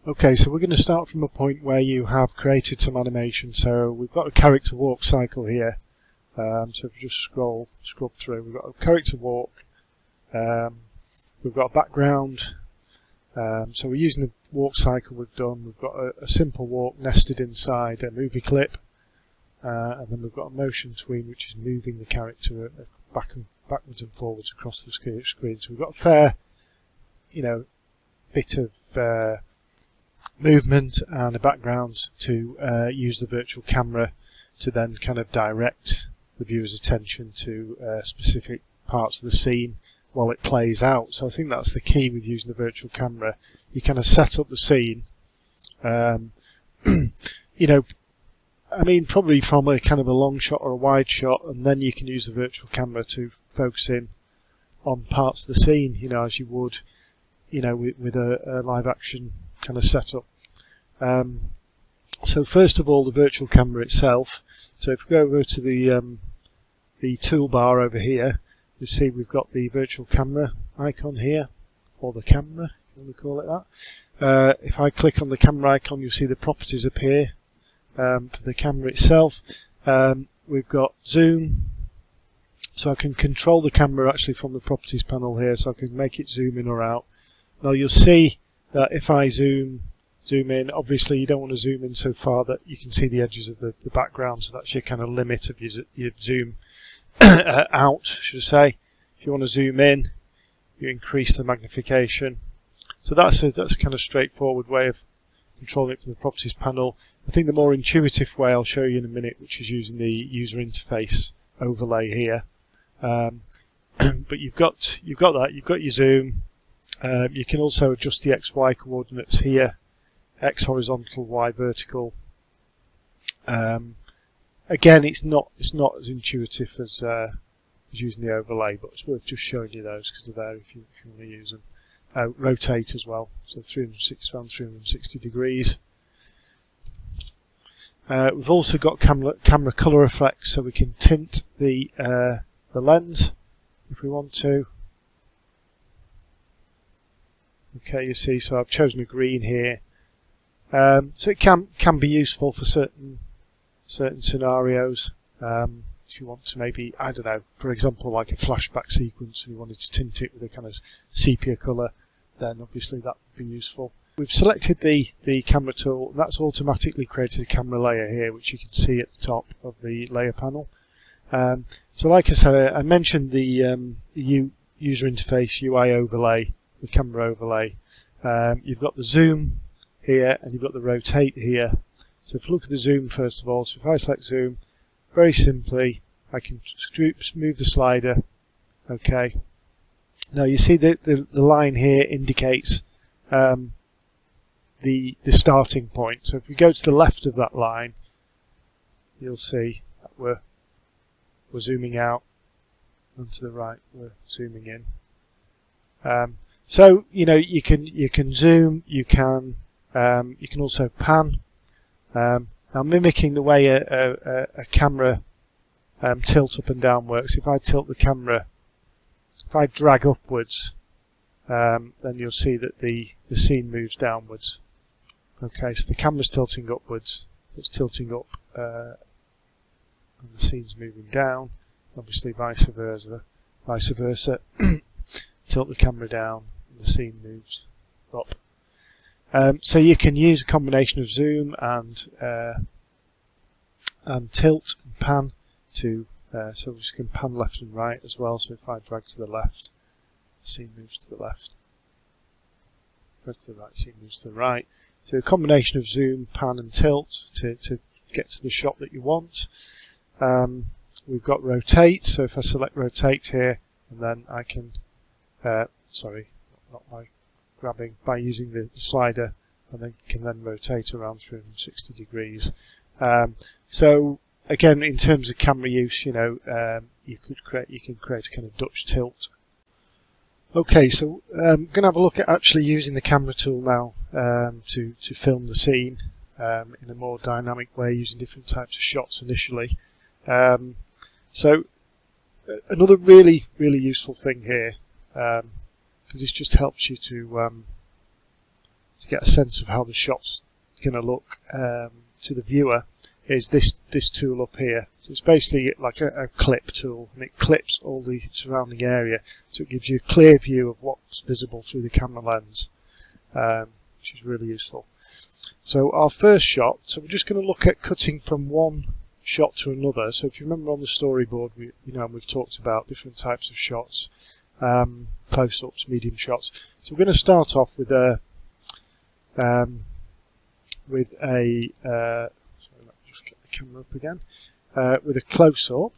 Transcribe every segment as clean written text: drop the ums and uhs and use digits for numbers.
Okay, so we're going to start from a point where you have created some animation. So we've got a character walk cycle here. So if you just scrub through, we've got a character walk. We've got a background. So we're using the walk cycle we've done. We've got a simple walk nested inside a movie clip. And then we've got a motion tween, which is moving the character backwards and forwards across the screen. So we've got a fair, bit of movement and a background to use the virtual camera to then kind of direct the viewer's attention to specific parts of the scene while it plays out. So I think that's the key with using the virtual camera. You kind of set up the scene, probably from a kind of a long shot or a wide shot, and then you can use the virtual camera to focus in on parts of the scene, as you would, with a live action kind of setup. So first of all, the virtual camera itself. So if we go over to the toolbar over here, you see we've got the virtual camera icon here, or the camera, if you want to call it that. If I click on the camera icon, you'll see the properties appear for the camera itself. We've got zoom, so I can control the camera actually from the properties panel here, so I can make it zoom in or out. Now you'll see that if I zoom in, obviously you don't want to zoom in so far that you can see the edges of the background, so that's your kind of limit of your zoom out, should I say. If you want to zoom in, you increase the magnification. So that's a kind of straightforward way of controlling it from the properties panel. I think the more intuitive way I'll show you in a minute, which is using the user interface overlay here. But you've got that, you've got your zoom. You can also adjust the XY coordinates here, X horizontal, Y vertical. Again, it's not as intuitive as using the overlay, but it's worth just showing you those because they're there if you want to use them. Rotate as well, so 360 degrees. We've also got camera color effects, so we can tint the lens if we want to. Okay, you see, so I've chosen a green here. So it can be useful for certain scenarios. If you want to maybe, I don't know, for example, like a flashback sequence and you wanted to tint it with a kind of sepia colour, then obviously that would be useful. We've selected the camera tool, and that's automatically created a camera layer here, which you can see at the top of the layer panel. So like I said, I mentioned the user interface UI overlay, the camera overlay. You've got the zoom here and you've got the rotate here. So if you look at the zoom first of all, so if I select zoom, very simply I can move the slider. Okay. Now you see the line here indicates the starting point. So if we go to the left of that line, you'll see that we're zooming out, and to the right we're zooming in. So you can zoom, you can also pan. Now mimicking the way a camera tilt up and down works, if I tilt the camera, if I drag upwards, then you'll see that the scene moves downwards. Okay, so the camera's tilting upwards, it's tilting up, and the scene's moving down. Obviously vice versa. Tilt the camera down, and the scene moves up. So you can use a combination of zoom and tilt and pan to so we can pan left and right as well. So if I drag to the left, the scene moves to the left. Drag to the right, the scene moves to the right. So a combination of zoom, pan, and tilt to get to the shot that you want. We've got rotate. So if I select rotate here, and then I can by using the slider, and then can then rotate around 360 degrees. So again, in terms of camera use, you can create a kind of Dutch tilt. Okay, so I'm going to have a look at actually using the camera tool now to film the scene in a more dynamic way, using different types of shots initially. So another really useful thing here, because this just helps you to to get a sense of how the shot's going to look to the viewer is this tool up here. So it's basically like a clip tool, and it clips all the surrounding area, so it gives you a clear view of what's visible through the camera lens, which is really useful. So our first shot, so we're just going to look at cutting from one shot to another. So if you remember on the storyboard, we've talked about different types of shots, close-ups, medium shots. So we're going to start off with a sorry, let me just get the camera up again. With a close-up,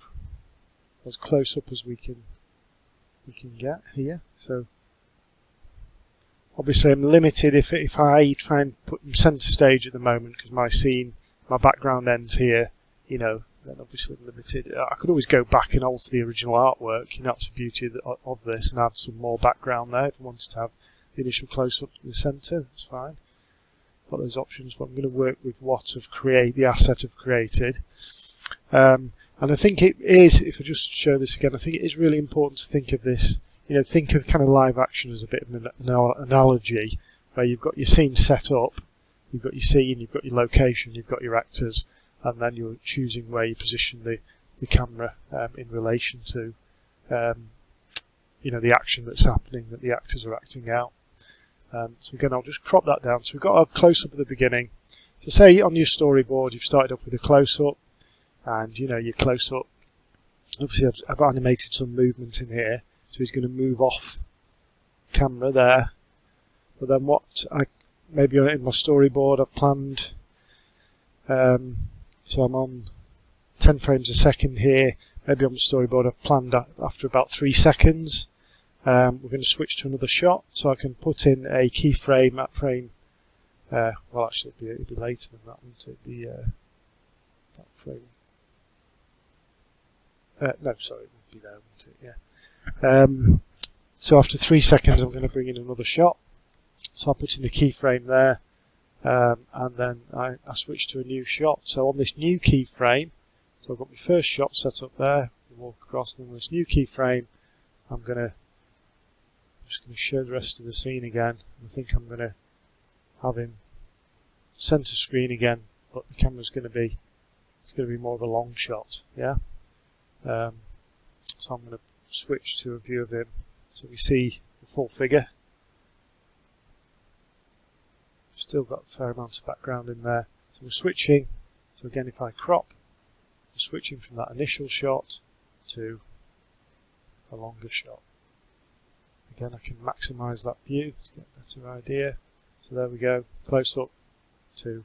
as close up as we can get here. So obviously I'm limited if I try and put them centre stage at the moment, because my background ends here, then obviously I'm limited. I could always go back and alter the original artwork, that's the beauty of this, and add some more background there if I wanted to have the initial close-up in the centre, that's fine. Got those options, but I'm going to work with what the asset I've created. And I think it is, if I just show this again, I think it is really important to think of this, think of kind of live action as a bit of an analogy, where you've got your scene set up, you've got your scene, you've got your location, you've got your actors, and then you're choosing where you position the camera in relation to the action that's happening, that the actors are acting out. So again, I'll just crop that down. So we've got our close-up at the beginning. So say on your storyboard you've started off with a close-up, and your close-up, obviously I've animated some movement in here, so he's going to move off camera there. But then maybe in my storyboard I've planned, so I'm on 10 frames a second here. Maybe on the storyboard I've planned after about 3 seconds. We're going to switch to another shot, so I can put in a keyframe at frame. Well, actually, it'd be later than that, wouldn't it? It'd be that frame. No, sorry, it would be there, wouldn't it? Yeah. So after 3 seconds, I'm going to bring in another shot. So I'll put in the keyframe there, and then I switch to a new shot. So on this new keyframe, so I've got my first shot set up there. Walk across, and on this new keyframe, I'm just going to show the rest of the scene again. I think I'm going to have him centre screen again, but the camera's going to be more of a long shot, yeah. So I'm going to switch to a view of him so we see the full figure. Still got a fair amount of background in there. So we're switching. So again, if I crop, we're switching from that initial shot to a longer shot. Again, I can maximise that view to get a better idea. So there we go, close up to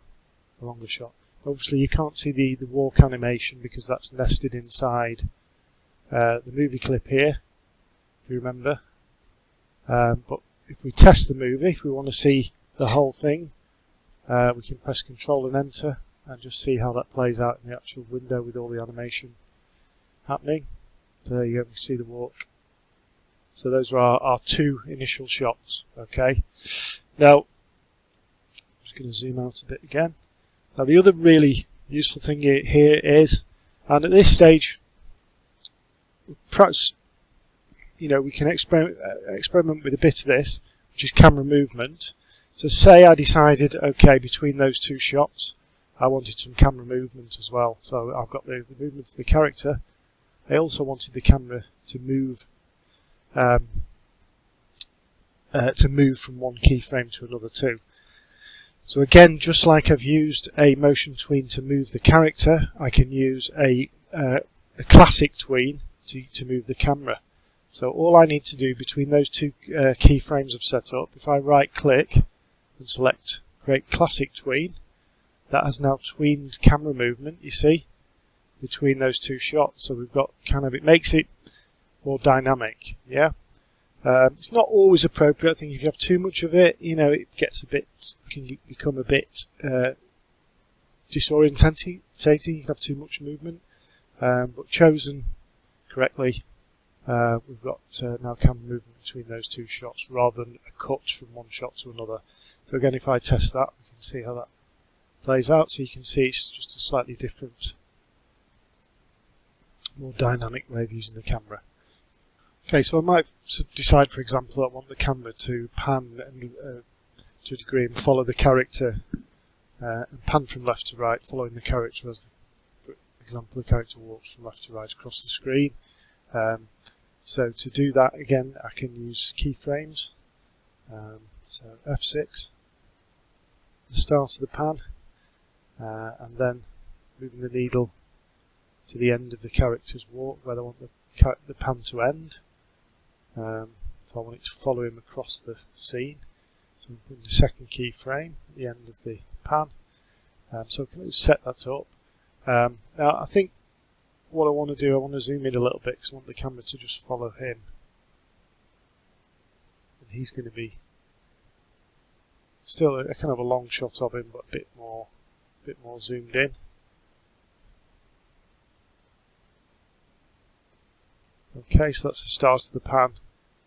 a longer shot. Obviously you can't see the walk animation because that's nested inside the movie clip here, if you remember. But if we test the movie, if we want to see the whole thing, we can press Control and Enter and just see how that plays out in the actual window with all the animation happening. So there you go, we can see the walk. So those are our 2 initial shots, okay? Now, I'm just going to zoom out a bit again. Now the other really useful thing here is, and at this stage, perhaps, we can experiment with a bit of this, which is camera movement. So say I decided, okay, between those 2 shots, I wanted some camera movement as well. So I've got the movement of the character. I also wanted the camera to move from one keyframe to another too. So again, just like I've used a motion tween to move the character, I can use a classic tween to move the camera. So all I need to do between those 2 keyframes I've set up, if I right click and select Create Classic Tween, that has now tweened camera movement, you see, between those 2 shots. So we've got it makes it more dynamic, yeah. It's not always appropriate. I think if you have too much of it, it can become a bit disorientating. You can have too much movement, but chosen correctly, we've got now camera movement between those 2 shots rather than a cut from one shot to another. So again, if I test that, we can see how that plays out. So you can see it's just a slightly different, more dynamic way of using the camera. Okay, so I might decide, for example, I want the camera to pan and to a degree and follow the character and pan from left to right, following the character as, for example, the character walks from left to right across the screen. So to do that again, I can use keyframes. So F6, the start of the pan, and then moving the needle to the end of the character's walk where I want the pan to end. So I want it to follow him across the scene. So I'm putting the second keyframe at the end of the pan. So I can set that up. Now I think what I want to do, I want to zoom in a little bit because I want the camera to just follow him. And he's going to be still a kind of a long shot of him, but a bit more zoomed in. Okay, so that's the start of the pan,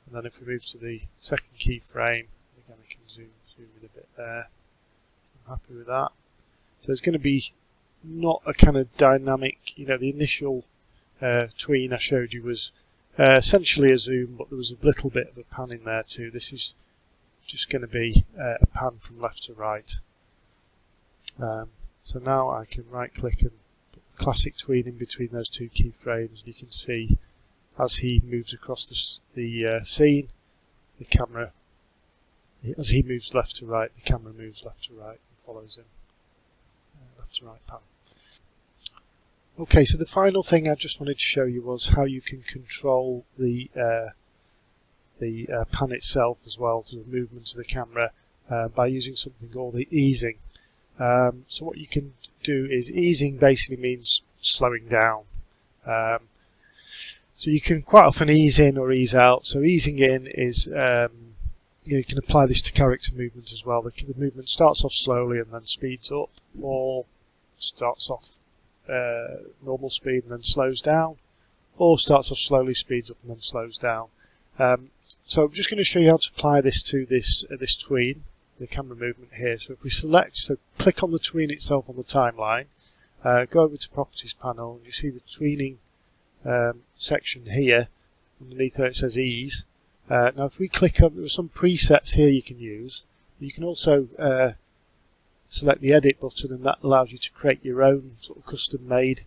and then if we move to the second keyframe, again I can zoom in a bit there. So I'm happy with that. So it's going to be not a kind of dynamic, the initial tween I showed you was essentially a zoom, but there was a little bit of a pan in there too. This is just going to be a pan from left to right. So now I can right click and put classic tween in between those two keyframes, and you can see as he moves across the scene, the camera, as he moves left to right, the camera moves left to right and follows him. Left to right pan. Okay, so the final thing I just wanted to show you was how you can control the pan itself as well through the movement of the camera by using something called the easing. So what you can do is easing basically means slowing down. So you can quite often ease in or ease out. So easing in is you can apply this to character movement as well. The movement starts off slowly and then speeds up, or starts off normal speed and then slows down, or starts off slowly, speeds up and then slows down. So I'm just going to show you how to apply this to this tween, the camera movement here. So if we click on the tween itself on the timeline, go over to Properties panel, and you see the tweening section here. Underneath there it says ease. Now if we click on, there are some presets here you can use. You can also select the edit button, and that allows you to create your own sort of custom made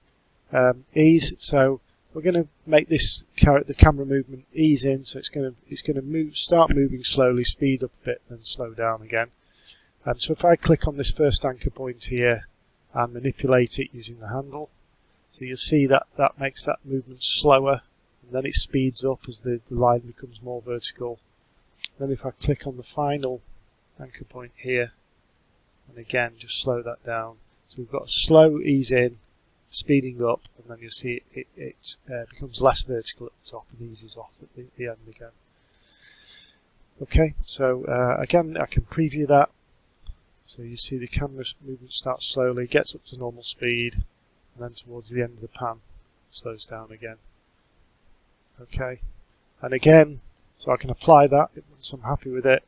ease. So we're going to make the camera movement ease in, so it's going to start moving slowly, speed up a bit, then slow down again. So if I click on this first anchor point here and manipulate it using the handle, so you'll see that makes that movement slower, and then it speeds up as the line becomes more vertical. Then if I click on the final anchor point here, and again just slow that down, so we've got a slow ease in, speeding up, and then you'll see it becomes less vertical at the top and eases off at the end again. Okay, so again I can preview that. So you see the camera movement starts slowly, gets up to normal speed, and then towards the end of the pan slows down again. Okay, and again, so I can apply that once I'm happy with it,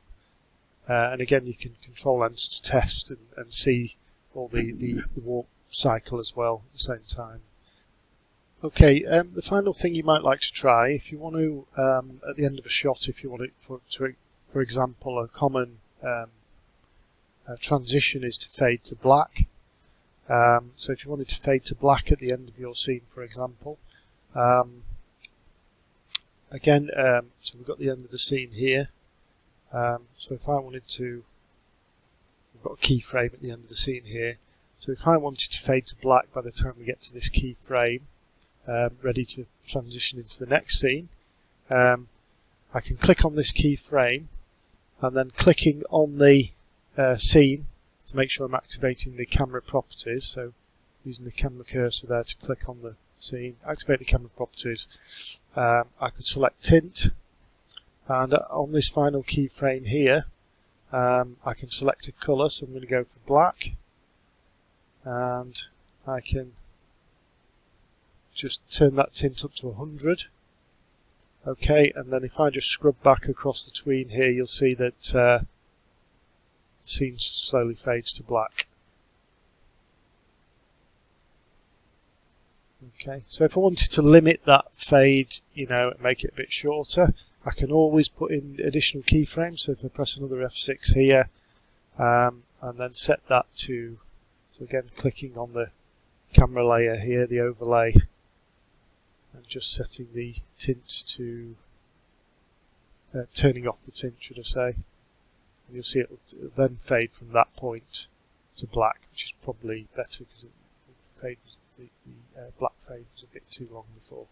and again you can control Enter to test and see all the warp cycle as well at the same time. Okay, the final thing you might like to try, if you want to, at the end of a shot, if you want it for example, a common transition is to fade to black. So if you wanted to fade to black at the end of your scene, for example, again, so we've got the end of the scene here. So if I wanted to, we've got a keyframe at the end of the scene here. So if I wanted to fade to black by the time we get to this keyframe, ready to transition into the next scene, I can click on this keyframe, and then clicking on the scene to make sure I'm activating the camera properties. So using the camera cursor there to click on the scene, activate the camera properties. I could select tint, and on this final keyframe here, I can select a colour. So I'm going to go for black, and I can just turn that tint up to 100. Okay, and then if I just scrub back across the tween here, you'll see that the scene slowly fades to black. Okay, so if I wanted to limit that fade, and make it a bit shorter, I can always put in additional keyframes. So if I press another F6 here, and then set that to, so again clicking on the camera layer here, the overlay, and just setting the tint to, turning off the tint should I say, and you'll see it'll then fade from that point to black, which is probably better because the black fade was a bit too long before.